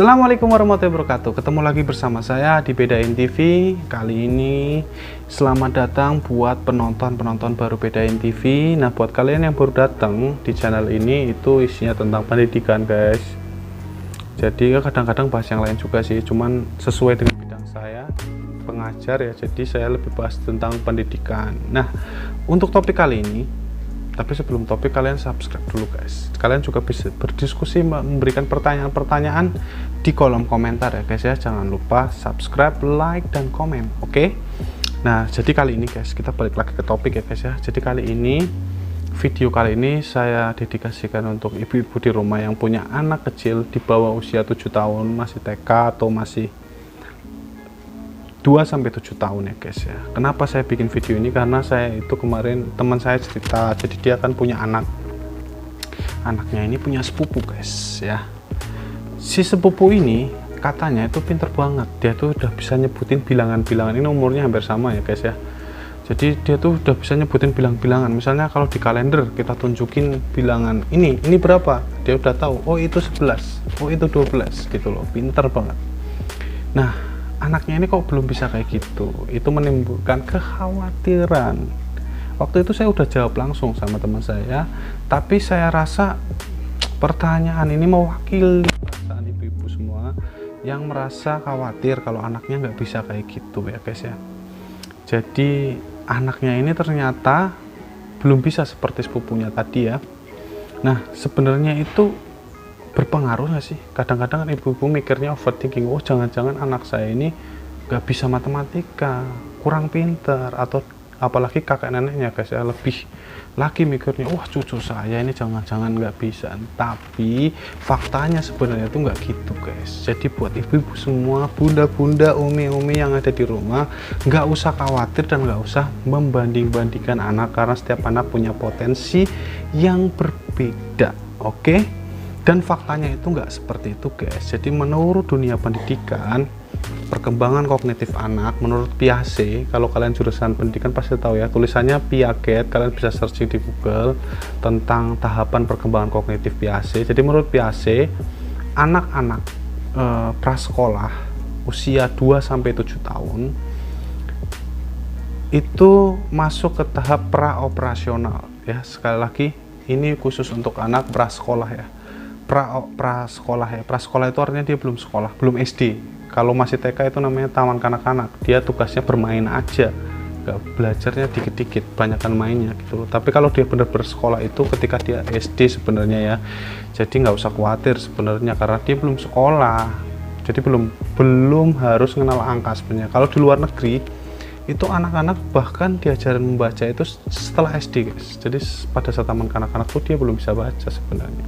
Assalamualaikum warahmatullahi wabarakatuh. Ketemu lagi bersama saya di Bedain TV. Kali ini selamat datang buat penonton baru Bedain TV. Nah, buat kalian yang baru datang di channel ini, itu isinya tentang pendidikan, guys. Jadi kadang-kadang bahas yang lain juga sih, cuman sesuai dengan bidang saya, pengajar ya. Jadi saya lebih bahas tentang pendidikan. Nah, untuk topik kali ini, tapi sebelum topik, kalian subscribe dulu, guys. Kalian juga bisa berdiskusi, memberikan pertanyaan-pertanyaan di kolom komentar ya, guys ya. Jangan lupa subscribe, like, dan komen, oke? Nah, jadi kali ini, guys, kita balik lagi ke topik ya, guys ya. Jadi kali ini, video kali ini saya dedikasikan untuk ibu-ibu di rumah yang punya anak kecil di bawah usia 7 tahun, masih TK atau masih 2-7 tahun ya, guys ya. Kenapa saya bikin video ini? Karena saya itu kemarin teman saya cerita, jadi dia kan punya anaknya ini punya sepupu, guys ya. Si sepupu ini katanya itu pinter banget, dia tuh udah bisa nyebutin bilangan-bilangan. Ini umurnya hampir sama ya, guys ya. Jadi dia tuh udah bisa nyebutin bilangan. Misalnya kalau di kalender kita tunjukin bilangan ini berapa, dia udah tahu. Oh, itu 11, oh itu 12 gitu loh, pinter banget. Nah, anaknya ini kok belum bisa kayak gitu, itu menimbulkan kekhawatiran. Waktu itu saya udah jawab langsung sama teman saya, tapi saya rasa pertanyaan ini mewakili perasaan ibu-ibu semua yang merasa khawatir kalau anaknya nggak bisa kayak gitu ya, guys ya. Jadi anaknya ini ternyata belum bisa seperti sepupunya tadi ya. Nah, sebenarnya itu berpengaruh nggak sih? Kadang-kadang kan ibu-ibu mikirnya overthinking, oh jangan-jangan anak saya ini nggak bisa matematika, kurang pinter, atau apalagi kakek neneknya, guys ya, lebih lagi mikirnya, wah cucu saya ini jangan-jangan nggak bisa. Tapi faktanya sebenarnya itu nggak gitu, guys. Jadi buat ibu-ibu semua, bunda-bunda, umi-umi yang ada di rumah, nggak usah khawatir dan nggak usah membanding-bandingkan anak, karena setiap anak punya potensi yang berbeda, oke? Dan faktanya itu nggak seperti itu, guys. Jadi menurut dunia pendidikan, perkembangan kognitif anak, menurut Piaget, kalau kalian jurusan pendidikan pasti tahu ya, tulisannya Piaget, kalian bisa searching di Google tentang tahapan perkembangan kognitif Piaget. Jadi menurut Piaget, anak-anak prasekolah usia 2-7 tahun itu masuk ke tahap praoperasional ya. Sekali lagi, ini khusus untuk anak prasekolah ya. Prasekolah ya, prasekolah itu artinya dia belum sekolah, belum SD. Kalau masih TK itu namanya taman kanak-kanak, dia tugasnya bermain aja, nggak belajarnya dikit-dikit, banyakan mainnya gitu. Tapi kalau dia benar-benar sekolah itu ketika dia SD sebenarnya ya, jadi nggak usah khawatir sebenarnya, karena dia belum sekolah, jadi belum harus mengenal angka sebenarnya. Kalau di luar negeri itu anak-anak bahkan diajarin membaca itu setelah SD, guys. Jadi pada saat taman kanak-kanak tuh dia belum bisa baca sebenarnya.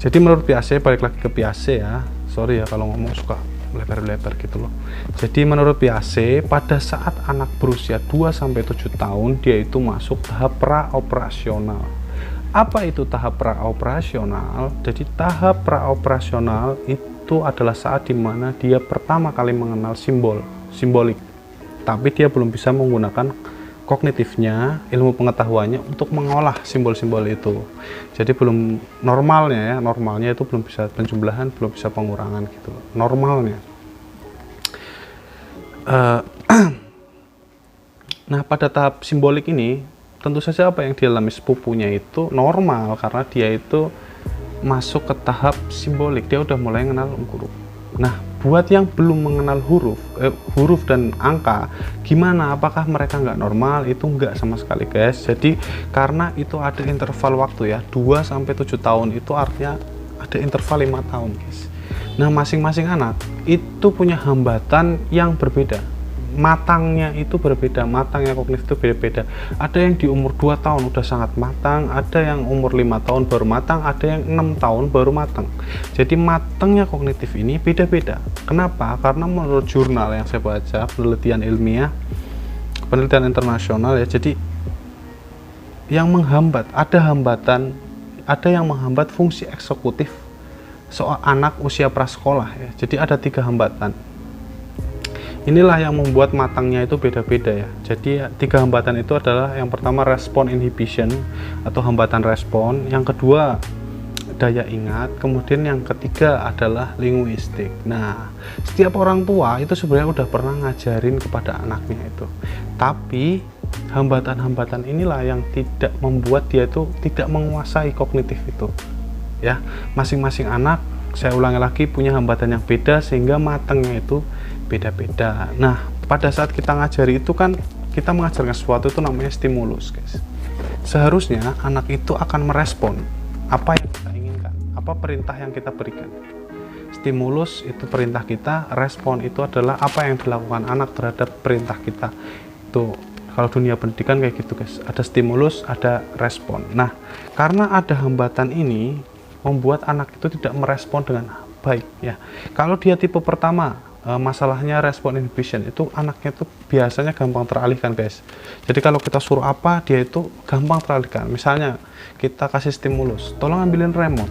Jadi menurut Piaget, balik lagi ke Piaget ya, sorry ya kalau ngomong suka lebar-lebar gitu loh. Jadi menurut Piaget, pada saat anak berusia 2-7 tahun, dia itu masuk tahap praoperasional. Apa itu tahap praoperasional? Jadi tahap praoperasional itu adalah saat dimana dia pertama kali mengenal simbolik, tapi dia belum bisa menggunakan kognitifnya, ilmu pengetahuannya untuk mengolah simbol-simbol itu. Jadi belum normalnya itu belum bisa penjumlahan, belum bisa pengurangan gitu normalnya. Nah, pada tahap simbolik ini tentu saja apa yang dialami sepupunya itu normal, karena dia itu masuk ke tahap simbolik, dia udah mulai mengenal huruf. Nah, buat yang belum mengenal huruf dan angka, gimana? Apakah mereka nggak normal? Itu nggak sama sekali, guys. Jadi karena itu ada interval waktu ya, 2-7 tahun itu artinya ada interval 5 tahun, guys. Nah, masing-masing anak itu punya hambatan yang berbeda. Matangnya itu berbeda, matangnya kognitif itu beda-beda. Ada yang di umur 2 tahun udah sangat matang, ada yang umur 5 tahun baru matang, ada yang 6 tahun baru matang. Jadi matangnya kognitif ini beda-beda. Kenapa? Karena menurut jurnal yang saya baca, penelitian ilmiah, penelitian internasional ya, jadi yang menghambat, ada yang menghambat fungsi eksekutif soal anak usia prasekolah ya. Jadi ada 3 hambatan. Inilah yang membuat matangnya itu beda-beda ya. Jadi 3 hambatan itu adalah, yang pertama respon inhibition atau hambatan respon, yang kedua daya ingat, kemudian yang ketiga adalah linguistik. Nah, setiap orang tua itu sebenarnya udah pernah ngajarin kepada anaknya itu, tapi hambatan-hambatan inilah yang tidak membuat dia itu tidak menguasai kognitif itu ya. Masing-masing anak, saya ulangi lagi, punya hambatan yang beda sehingga matangnya itu beda-beda. Nah, pada saat kita ngajari itu kan kita mengajarkan sesuatu itu namanya stimulus, guys. Seharusnya anak itu akan merespon apa yang kita inginkan, apa perintah yang kita berikan. Stimulus itu perintah kita, respon itu adalah apa yang dilakukan anak terhadap perintah kita. Itu kalau dunia pendidikan kayak gitu, guys. Ada stimulus, ada respon. Nah, karena ada hambatan ini membuat anak itu tidak merespon dengan baik ya. Kalau dia tipe pertama, masalahnya respon inhibition, itu anaknya itu biasanya gampang teralihkan, guys. Jadi kalau kita suruh apa, dia itu gampang teralihkan. Misalnya kita kasih stimulus, tolong ambilin remote.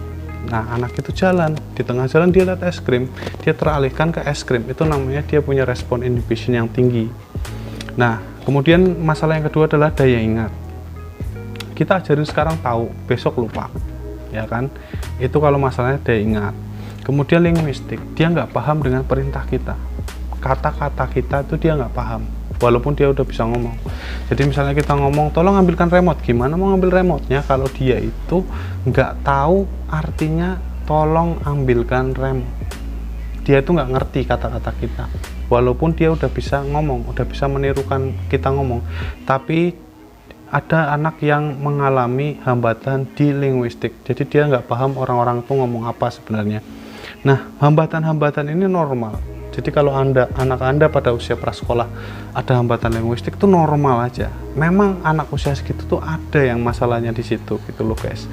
Nah, anak itu jalan, di tengah jalan dia lihat es krim, dia teralihkan ke es krim. Itu namanya dia punya respon inhibition yang tinggi. Nah, kemudian masalah yang kedua adalah daya ingat. Kita ajarin sekarang tahu, besok lupa, ya kan? Itu kalau masalahnya daya ingat. Kemudian linguistik, dia nggak paham dengan perintah kita, kata-kata kita itu dia nggak paham, walaupun dia udah bisa ngomong. Jadi misalnya kita ngomong, tolong ambilkan remote, gimana mau ngambil remote-nya kalau dia itu nggak tahu artinya tolong ambilkan remote. Dia itu nggak ngerti kata-kata kita, walaupun dia udah bisa ngomong, udah bisa menirukan kita ngomong. Tapi ada anak yang mengalami hambatan di linguistik, jadi dia nggak paham orang-orang itu ngomong apa sebenarnya. Nah, hambatan-hambatan ini normal. Jadi kalau anak anda pada usia prasekolah ada hambatan linguistik, itu normal aja. Memang anak usia segitu tuh ada yang masalahnya di situ gitu loh, guys.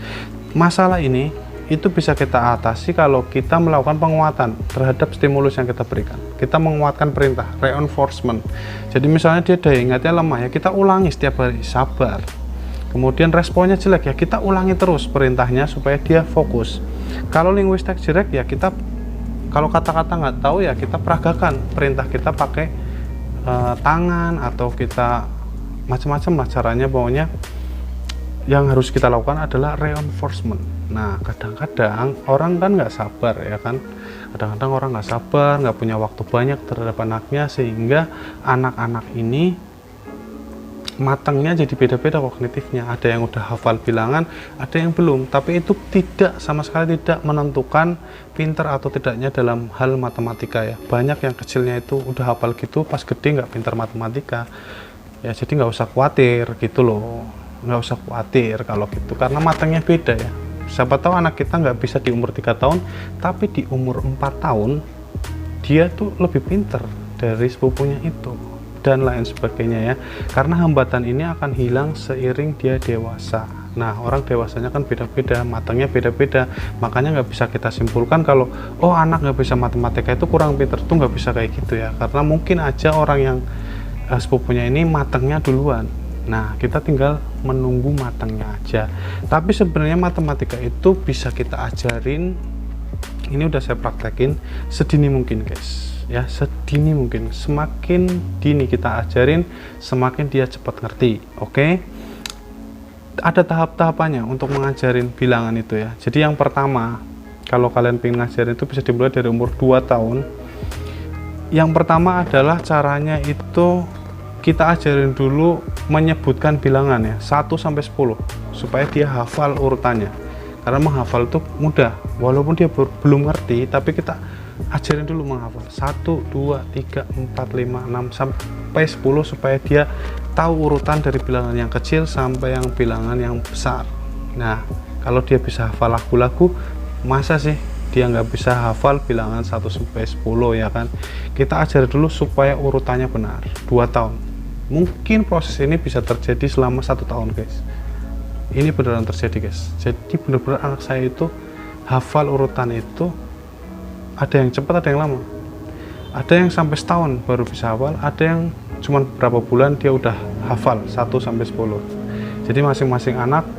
Masalah ini itu bisa kita atasi kalau kita melakukan penguatan terhadap stimulus yang kita berikan. Kita menguatkan perintah, reinforcement. Jadi misalnya dia daya ingatnya lemah, ya kita ulangi setiap hari, sabar. Kemudian responnya jelek, ya kita ulangi terus perintahnya supaya dia fokus. Kalau linguistik jelek, ya kita, kalau kata-kata nggak tahu, ya kita peragakan perintah kita pakai tangan, atau kita macam-macam lah caranya. Pokoknya yang harus kita lakukan adalah reinforcement. Nah, kadang-kadang orang kan nggak sabar, ya kan. Kadang-kadang orang nggak sabar, nggak punya waktu banyak terhadap anaknya, sehingga anak-anak ini matangnya jadi beda-beda kognitifnya. Ada yang udah hafal bilangan, ada yang belum. Tapi itu tidak, sama sekali tidak menentukan pinter atau tidaknya dalam hal matematika ya. Banyak yang kecilnya itu udah hafal gitu, pas gede nggak pinter matematika. Ya jadi nggak usah khawatir gitu loh. Nggak usah khawatir kalau gitu, karena matangnya beda ya. Siapa tahu anak kita nggak bisa di umur 3 tahun, tapi di umur 4 tahun dia tuh lebih pinter dari sepupunya itu, dan lain sebagainya ya. Karena hambatan ini akan hilang seiring dia dewasa. Nah, orang dewasanya kan beda-beda, matangnya beda-beda, makanya nggak bisa kita simpulkan kalau oh anak nggak bisa matematika itu kurang pinter. Tuh nggak bisa kayak gitu ya, karena mungkin aja orang yang sepupunya ini matangnya duluan. Nah, kita tinggal menunggu matangnya aja. Tapi sebenarnya matematika itu bisa kita ajarin, ini udah saya praktekin, sedini mungkin, guys. Ya, sedini mungkin. Semakin dini kita ajarin, semakin dia cepat ngerti. Oke? Ada tahap-tahapannya untuk mengajarin bilangan itu ya. Jadi yang pertama, kalau kalian pengen ngajarin itu bisa dimulai dari umur 2 tahun. Yang pertama adalah caranya itu kita ajarin dulu menyebutkan bilangan ya, 1 sampai 10, supaya dia hafal urutannya. Karena menghafal itu mudah, walaupun dia belum ngerti, tapi kita ajarin dulu menghafal 1, 2, 3, 4, 5, 6 sampai 10, supaya dia tahu urutan dari bilangan yang kecil sampai yang bilangan yang besar. Nah, kalau dia bisa hafal lagu-lagu, masa sih dia nggak bisa hafal bilangan 1 sampai 10 ya kan. Kita ajar dulu supaya urutannya benar. 2 tahun. Mungkin proses ini bisa terjadi selama 1 tahun, guys. Ini beneran terjadi, guys. Jadi bener-bener anak saya itu hafal urutan itu, ada yang cepat, ada yang lama. Ada yang sampai setahun baru bisa hafal, ada yang cuma beberapa bulan dia udah hafal 1 sampai 10. Jadi masing-masing anak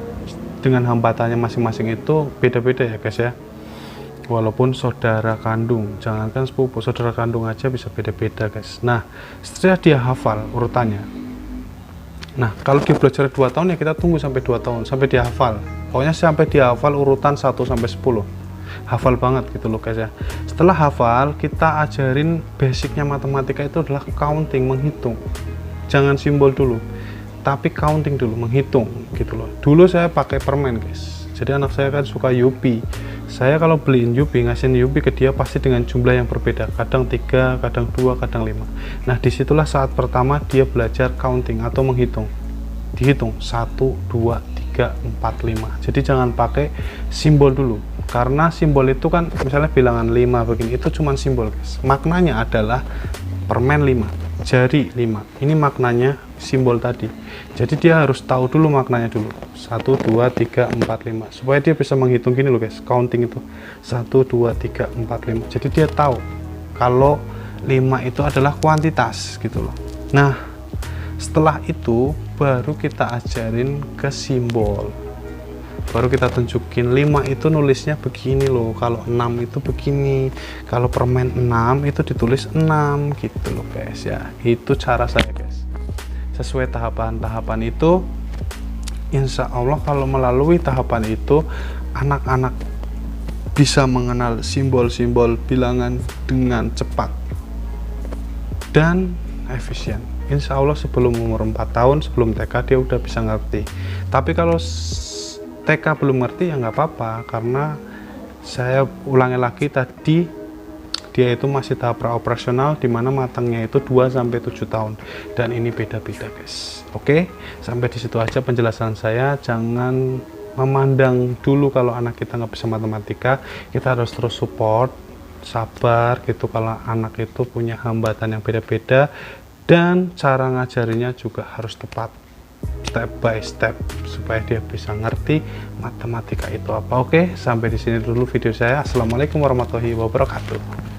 dengan hambatannya masing-masing itu beda-beda ya, guys ya. Walaupun saudara kandung, jangankan sepupu, saudara kandung aja bisa beda-beda, guys. Nah, setelah dia hafal urutannya, nah kalau dia belajar 2 tahun ya kita tunggu sampai 2 tahun sampai dia hafal. pokoknya sampai dia hafal urutan 1 sampai 10, hafal banget gitu loh guys ya. Setelah hafal, kita ajarin basicnya matematika itu adalah counting, menghitung. Jangan simbol dulu, tapi counting dulu, menghitung gitu loh. Dulu saya pakai permen guys, jadi anak saya kan suka Yupi. Saya kalau beliin Yupi, ngasihin Yupi ke dia pasti dengan jumlah yang berbeda, kadang 3, kadang 2, kadang 5. Nah disitulah saat pertama dia belajar counting atau menghitung. Dihitung 1, 2, 3, 4, 5. Jadi jangan pakai simbol dulu, karena simbol itu kan misalnya bilangan 5 begini, itu cuma simbol guys. Maknanya adalah permen 5, jari 5, ini maknanya simbol tadi. Jadi dia harus tahu dulu maknanya dulu, 1, 2, 3, 4, 5, supaya dia bisa menghitung gini loh guys. Counting itu 1, 2, 3, 4, 5, jadi dia tahu kalau 5 itu adalah kuantitas gitu loh. Nah setelah itu baru kita ajarin ke simbol, baru kita tunjukin 5 itu nulisnya begini loh, kalau 6 itu begini, kalau permen 6 itu ditulis 6 gitu loh guys ya. Itu cara saya guys. Sesuai tahapan-tahapan itu, insya Allah kalau melalui tahapan itu anak-anak bisa mengenal simbol-simbol bilangan dengan cepat dan efisien. Insya Allah sebelum umur 4 tahun, sebelum TK dia udah bisa ngerti. Tapi kalau TK belum ngerti ya nggak apa-apa, karena saya ulangi lagi tadi, dia itu masih tahap praoperasional, dimana matangnya itu 2-7 tahun, dan ini beda-beda guys. Oke, sampai di situ aja penjelasan saya. Jangan memandang dulu kalau anak kita nggak bisa matematika, kita harus terus support, sabar gitu kalau anak itu punya hambatan yang beda-beda, dan cara ngajarinya juga harus tepat, step by step, supaya dia bisa ngerti matematika itu apa. Oke, sampai di sini dulu video saya. Assalamualaikum warahmatullahi wabarakatuh.